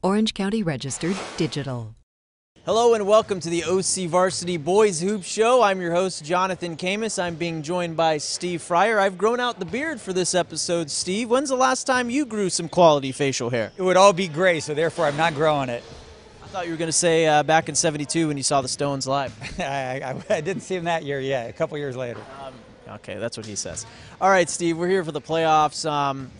Orange County Registered Digital. Hello and welcome to the OCVarsity Boys Hoops Show. I'm your host, Jonathan Khamis. I'm being joined by Steve Fryer. I've grown out the beard for this episode, Steve. When's the last time you grew some quality facial hair? It would all be gray, so therefore I'm not growing it. I thought you were going to say back in '72 when you saw the Stones live. I didn't see them that year yet, a couple years later. Okay, that's what he says. All right, Steve, we're here for the playoffs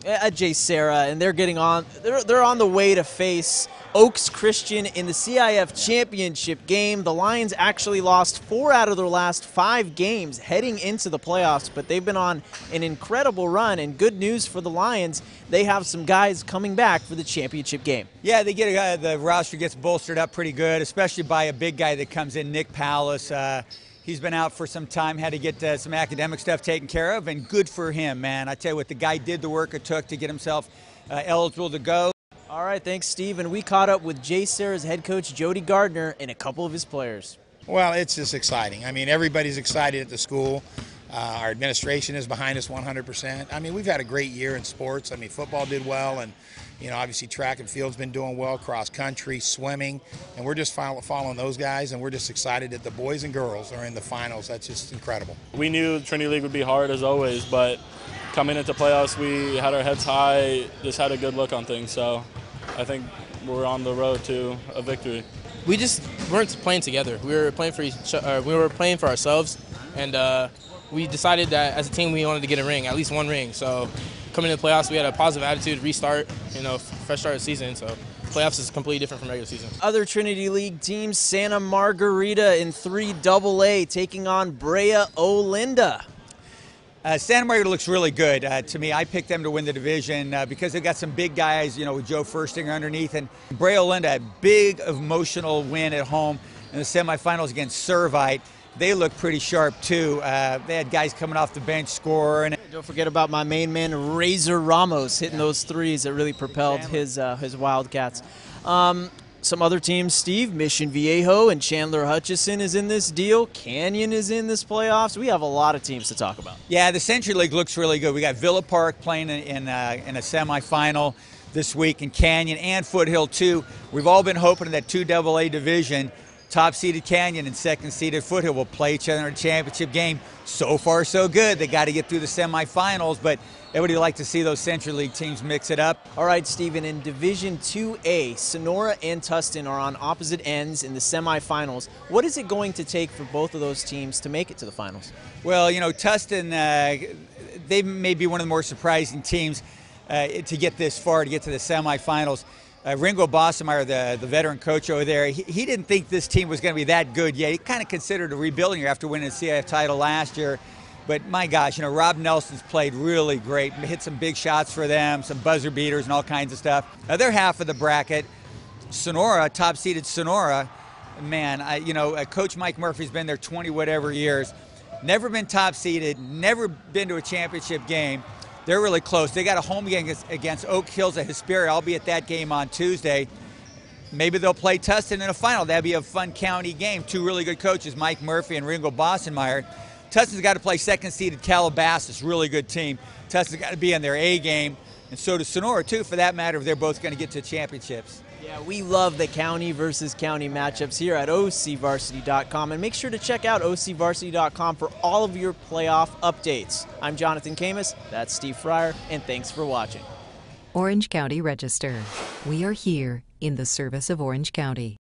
at JSerra, and they're getting on. They're on the way to face Oaks Christian in the CIF championship game. The Lions actually lost 4 out of their last 5 games heading into the playoffs, but they've been on an incredible run. And good news for the Lions, they have some guys coming back for the championship game. Yeah, they get the roster gets bolstered up pretty good, especially by a big guy that comes in, Nick Palace. He's been out for some time, had to get some academic stuff taken care of, and good for him, man. I tell you what, the guy did the work it took to get himself eligible to go. All right, thanks, Steve. And we caught up with JSerra's head coach, Jody Gardner, and a couple of his players. Well, it's just exciting. I mean, everybody's excited at the school. Our administration is behind us 100%. I mean, we've had a great year in sports. I mean, football did well, and, you know, obviously track and field's been doing well, cross country, swimming, and we're just following those guys, and we're just excited that the boys and girls are in the finals. That's just incredible. We knew Trinity League would be hard as always, but coming into playoffs, we had our heads high, just had a good look on things, so I think we're on the road to a victory. We just weren't playing together. We were playing for ourselves, and we decided that as a team we wanted to get a ring, at least one ring. So coming into the playoffs, we had a positive attitude, restart, fresh start of the season. So playoffs is completely different from regular season. Other Trinity League teams, Santa Margarita in 3AA taking on Brea Olinda. Santa Margarita looks really good to me. I picked them to win the division because they've got some big guys, with Joe Furstinger underneath. And Brea Olinda, a big emotional win at home in the semifinals against Servite. They look pretty sharp, too. They had guys coming off the bench scoring. Don't forget about my main man, Razor Ramos, hitting those threes that really propelled his Wildcats. Some other teams, Steve, Mission Viejo and Chandler Hutchison is in this deal. Canyon is in this playoffs. We have a lot of teams to talk about. Yeah, the Century League looks really good. We got Villa Park playing in a semifinal this week, and Canyon and Foothill, too. We've all been hoping in that 2AA division, top-seeded Canyon and second-seeded Foothill will play each other in a championship game. So far, so good. They got to get through the semifinals, but everybody like to see those Century League teams mix it up. All right, Stephen, in Division 2A, Sonora and Tustin are on opposite ends in the semifinals. What is it going to take for both of those teams to make it to the finals? Well, Tustin, they may be one of the more surprising teams to get this far, to get to the semifinals. Ringo Bossemeyer, the veteran coach over there, he didn't think this team was going to be that good yet. He kind of considered a rebuilding year after winning the CIF title last year. But my gosh, Rob Nelson's played really great, hit some big shots for them, some buzzer beaters and all kinds of stuff. Other half of the bracket, Sonora, top-seeded Sonora, man, Coach Mike Murphy's been there 20-whatever years. Never been top-seeded, never been to a championship game. They're really close. They got a home game against Oak Hills at Hesperia. I'll be at that game on Tuesday. Maybe they'll play Tustin in a final. That'd be a fun county game. 2 really good coaches, Mike Murphy and Ringo Bossenmeyer. Tustin's got to play second-seeded Calabasas, really good team. Tustin's got to be in their A game, and so does Sonora, too, for that matter, if they're both going to get to championships. Yeah, we love the county versus county matchups here at OCVarsity.com. And make sure to check out OCVarsity.com for all of your playoff updates. I'm Jonathan Khamis, that's Steve Fryer, and thanks for watching. Orange County Register. We are here in the service of Orange County.